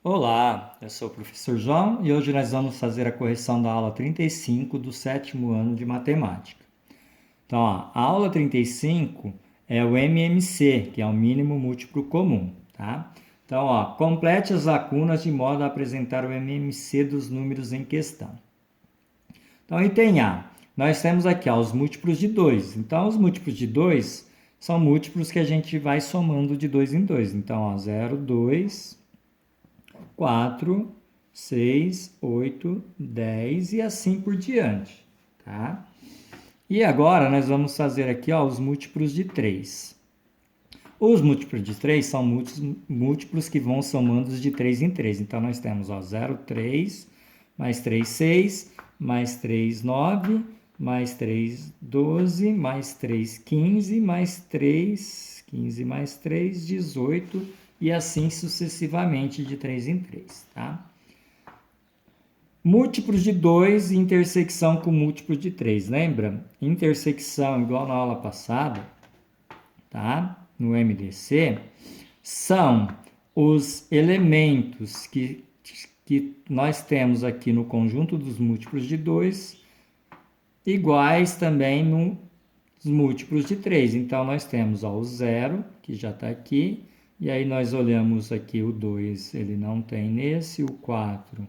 Olá, eu sou o professor João e hoje nós vamos fazer a correção da aula 35 do sétimo ano de matemática. Então, ó, a aula 35 é o MMC, que é o mínimo múltiplo comum, tá? Então, ó, complete as lacunas de modo a apresentar o MMC dos números em questão. Então, item A, nós temos aqui ó, os múltiplos de 2. Então, os múltiplos de 2 são múltiplos que a gente vai somando de 2 em 2. Então, ó, 0, 2... 4, 6, 8, 10 e assim por diante, tá? E agora nós vamos fazer aqui ó, os múltiplos de 3. Os múltiplos de 3 são múltiplos que vão somando de 3 em 3. Então nós temos ó, 0, 3, mais 3, 6, mais 3, 9, mais 3, 12, mais 3, 15, mais 3, 15 mais 3, 18 e assim sucessivamente de 3 em 3, tá? Múltiplos de 2 e intersecção com múltiplos de 3, lembra? Intersecção, igual na aula passada, tá? No MDC, são os elementos que nós temos aqui no conjunto dos múltiplos de 2, iguais também nos múltiplos de 3. Então, nós temos ó, o 0, que já está aqui, e aí nós olhamos aqui o 2, ele não tem nesse, o 4,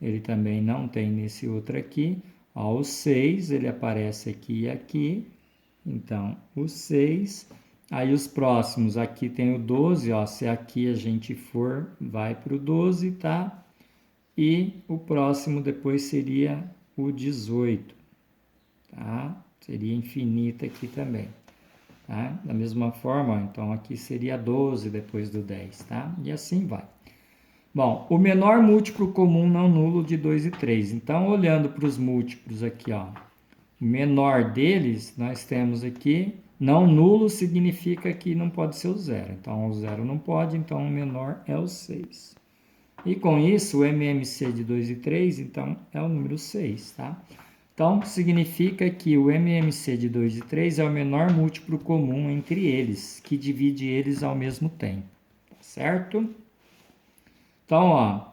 ele também não tem nesse outro aqui. Ó, o 6, ele aparece aqui e aqui, então o 6. Aí os próximos, aqui tem o 12, ó, se aqui a gente for, vai para o 12, tá? E o próximo depois seria o 18, tá? Seria infinita aqui também. Tá? Da mesma forma, então aqui seria 12 depois do 10, tá? E assim vai. Bom, o menor múltiplo comum não nulo de 2 e 3. Então, olhando para os múltiplos aqui, ó, o menor deles, nós temos aqui, não nulo significa que não pode ser o 0. Então, o 0 não pode, então o menor é o 6. E com isso, o MMC de 2 e 3, então, é o número 6, tá? Então, significa que o MMC de 2 e 3 é o menor múltiplo comum entre eles, que divide eles ao mesmo tempo, certo? Então, ó,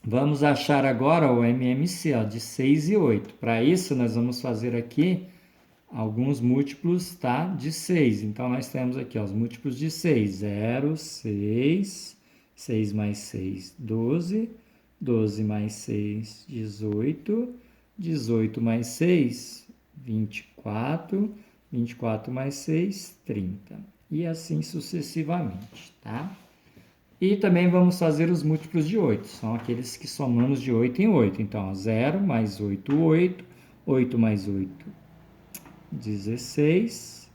vamos achar agora o MMC ó, de 6 e 8. Para isso, nós vamos fazer aqui alguns múltiplos tá, de 6. Então, nós temos aqui ó, os múltiplos de 6. 0, 6, 6 mais 6, 12, 12 mais 6, 18... 18 mais 6, 24, 24 mais 6, 30. E assim sucessivamente, tá? E também vamos fazer os múltiplos de 8, são aqueles que somamos de 8 em 8. Então, 0 mais 8, 8, 8 mais 8, 16,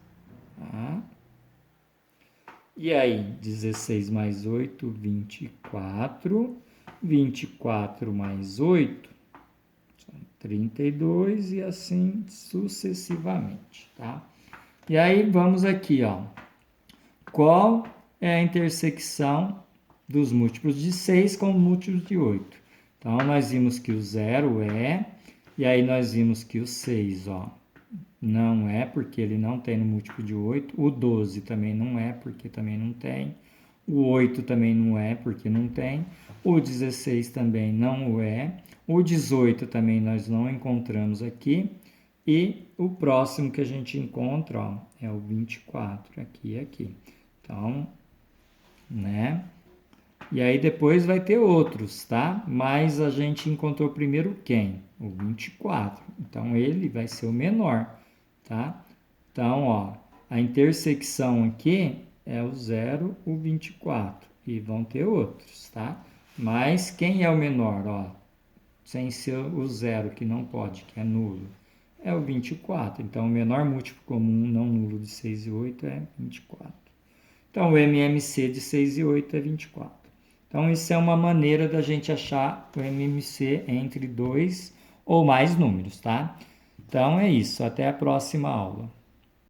tá? E aí, 16 mais 8, 24, 24 mais 8, 32 e assim sucessivamente, tá? E aí vamos aqui, ó. Qual é a intersecção dos múltiplos de 6 com múltiplos de 8? Então, nós vimos que o 0 é, e aí nós vimos que o 6, ó, não é, porque ele não tem no múltiplo de 8. O 12 também não é, porque também não tem. O 8 também não é, porque não tem. O 16 também não o é. O 18 também nós não encontramos aqui. E o próximo que a gente encontra, ó, é o 24, aqui e aqui. Então, né? E aí depois vai ter outros, tá? Mas a gente encontrou primeiro quem? O 24. Então, ele vai ser o menor, tá? Então, ó, a intersecção aqui é o 0, o 24. E vão ter outros, tá? Mas quem é o menor, ó? Sem ser o 0, que não pode, que é nulo, é o 24. Então, o menor múltiplo comum não nulo de 6 e 8 é 24. Então, o MMC de 6 e 8 é 24. Então, isso é uma maneira da gente achar o MMC entre 2 ou mais números, tá? Então, é isso. Até a próxima aula.